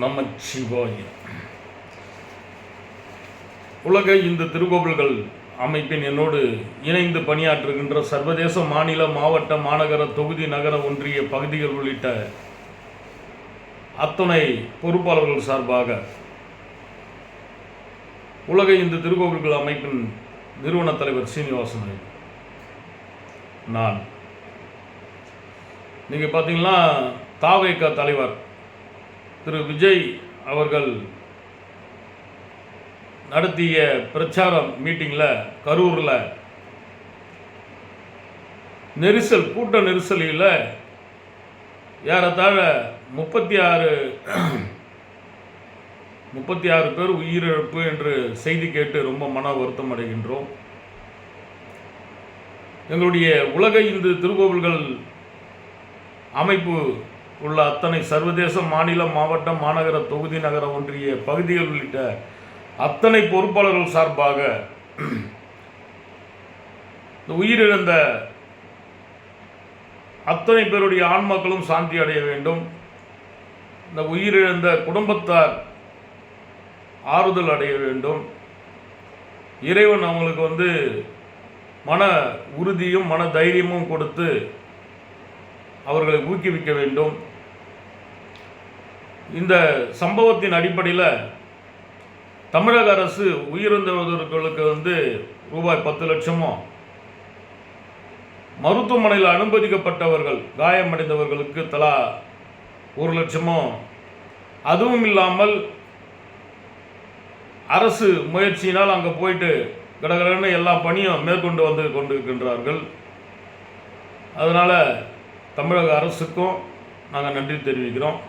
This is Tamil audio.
நமச்சிவாய. உலக இந்து திருக்கோவில்கள் அமைப்பின் என்னோடு இணைந்து பணியாற்றுகின்ற சர்வதேச மாநில மாவட்ட மாநகர தொகுதி நகர ஒன்றிய பகுதிகள் உள்ளிட்ட அத்துணை பொறுப்பாளர்கள் சார்பாக உலக இந்து திருக்கோவில்கள் அமைப்பின் நிறுவன தலைவர் சீனிவாசன் நான். நீங்கள் பார்த்தீங்கன்னா தாவேக தலைவர் திரு விஜய் அவர்கள் நடத்திய பிரச்சார மீட்டிங்கில் கரூரில் கூட்ட நெரிசலில் ஏறத்தாழ 36 பேர் உயிரிழப்பு என்று செய்தி கேட்டு ரொம்ப மன வருத்தம் அடைகின்றோம். எங்களுடைய உலக இந்து திருக்கோவில்கள் அமைப்பு உள்ள அத்தனை சர்வதேச மாநில மாவட்ட மாநகர தொகுதி நகர ஒன்றிய பகுதிகள் உள்ளிட்ட அத்தனை பொறுப்பாளர்கள் சார்பாக உயிரிழந்த அத்தனை பேருடைய ஆன்மாக்களும் சாந்தி அடைய வேண்டும். இந்த உயிரிழந்த குடும்பத்தார் ஆறுதல் அடைய வேண்டும். இறைவன் அவங்களுக்கு மன உறுதியும் மன தைரியமும் கொடுத்து அவர்களை ஊக்குவிக்க வேண்டும். இந்த சம்பவத்தின் அடிப்படையில் தமிழக அரசு உயிரிழந்தவர்களுக்கு ரூபாய் 10 லட்சமும், மருத்துவமனையில் அனுமதிக்கப்பட்டவர்கள் காயமடைந்தவர்களுக்கு தலா 1 லட்சமும், அதுவும் இல்லாமல் அரசு முயற்சியினால் அங்கே போயிட்டு கடகடன்னு எல்லா பணியும் மேற்கொண்டு கொண்டிருக்கின்றார்கள். அதனால் தமிழக அரசுக்கும் நாங்கள் நன்றி தெரிவிக்கிறோம்.